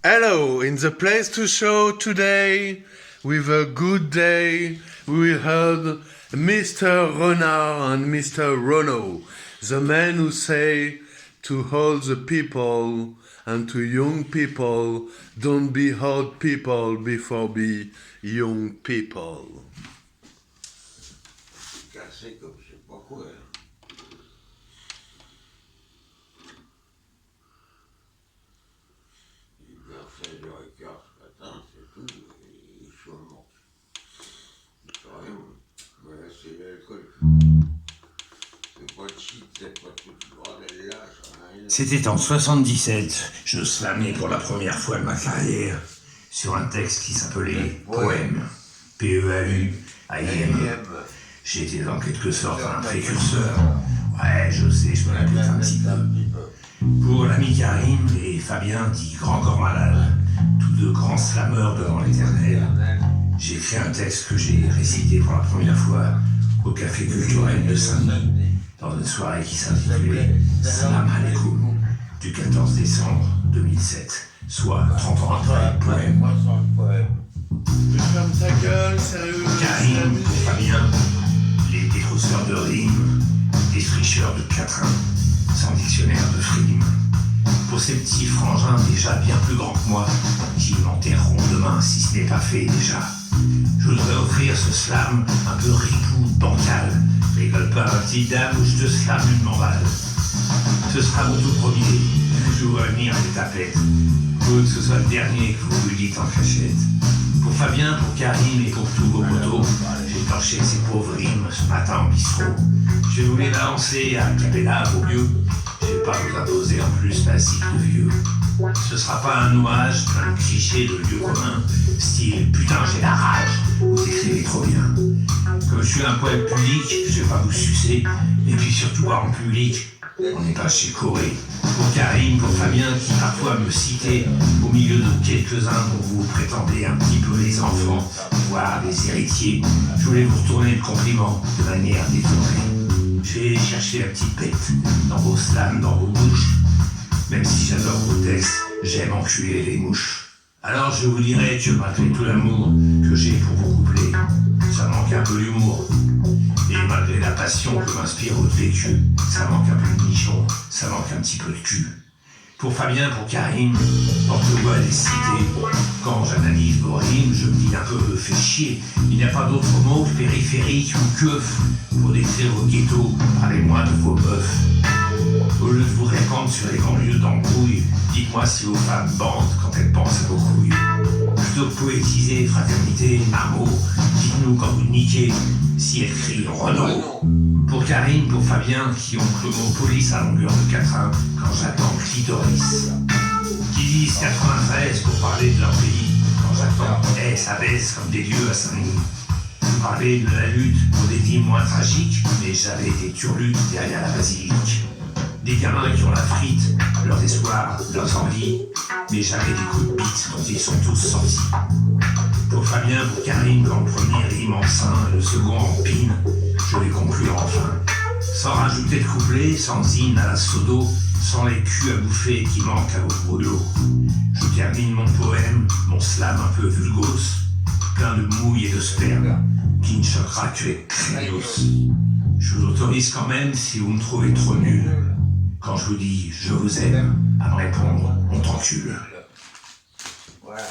Hello, in the place to show today, with a good day, we heard Mr. Renard and Mr. Renaud, the men who say to all the people and to young people, don't be old people before be young people. Cassé comme je sais pas quoi. Il vient faire du récart ce matin, c'est tout, et il se monte. C'est rien, mais c'est l'alcool. C'est pas de shit, c'est pas tout ce bordel là, ça n'a rien. C'était en 77, je slamais pour la première fois de ma carrière sur un texte qui s'appelait Poème, P-E-A-U-A-I-M. J'étais en quelque sorte un précurseur. Ouais, je sais, je me la pète un petit peu. Pour l'ami Karim et Fabien, dit Grand Corps Malade, tous deux grands slameurs devant l'éternel, j'ai écrit un texte que j'ai récité pour la première fois au Café Culturel de Saint-Denis, dans une soirée qui s'intitulait Salam Alaikum, du 14 décembre 2007, soit 30 ans après Poème. Tu fermes ta gueule, sérieux. Karim pour Fabien, les détrousseurs de rimes, des fricheurs de quatrain, sans dictionnaire de frimes. Pour ces petits frangins déjà bien plus grands que moi, qui m'enterreront demain si ce n'est pas fait déjà. Je voudrais offrir ce slam un peu ripou, bancal. Rigole pas ma petite dame ou je te slame une mandale. Ce sera mon tout premier, je vous vois venir des tapettes. Faut que ce soit le dernier que vous lui dites en cachette. Pour Fabien, pour Karim et pour tous vos potos, j'ai torché ces pauvres rimes ce matin en bistrot. Je vais vous les balancer à capella au mieux. Je vais pas vous imposer en plus ma cycle de vieux. Ce sera pas un nuage plein de clichés de lieux communs, style putain j'ai la rage, vous écrivez trop bien. Comme je suis un poète public, je vais pas vous sucer, et puis surtout pas en public. On n'est pas chez Corée. Pour Karim, pour Fabien, qui parfois me citait au milieu de quelques-uns dont vous prétendez un petit peu les enfants, voire les héritiers, je voulais vous retourner le compliment de manière détournée. J'ai cherché la petite bête dans vos slams, dans vos bouches. Même si j'adore vos textes, j'aime enculer les mouches. Alors je vous dirai que malgré tout l'amour que j'ai pour vos couplets, ça manque un peu l'humour. Et malgré la passion que m'inspire votre vécu, ça manque un peu de nichon, ça manque un petit peu de cul. Pour Fabien, pour Karim, porte-voix des cités. Quand j'analyse vos rimes, je me dis un peu fait chier. Il n'y a pas d'autre mot que périphérique ou keuf pour décrire vos ghettos. Parlez-moi de vos meufs. Au lieu de vous répandre sur les banlieues d'embrouille, dites-moi si vos femmes bandent quand elles pensent à vos couilles. Plutôt que poétiser fraternité, amour, dites-nous quand vous niquez si elles crient Renaud. Pour Karim, pour Fabien, qui ont le mot police à longueur de quatrain quand j'attends clitoris. Qui disent 93 pour parler de leur pays quand j'attends ça baisse comme des dieux à Saint-Denis. Vous parlez de la lutte pour des vies moins tragiques, mais j'avais des turlutes derrière la basilique. Des gamins qui ont la frite, leurs espoirs, leurs envies, mais j'avais des coups de bite dont ils sont tous sortis. Pour Fabien, pour Karim, quand le premier rime en sein et le second en pine, je vais conclure enfin. Sans rajouter de couplets, sans hymne à la sodo, sans les culs à bouffer qui manquent à vos brûlots. Je termine mon poème, mon slam un peu vulgose, plein de mouille et de sperme, qui ne choquera que les craignos. Je vous autorise quand même, si vous me trouvez trop nul, quand je vous dis je vous aime, à me répondre on t'encule. Voilà.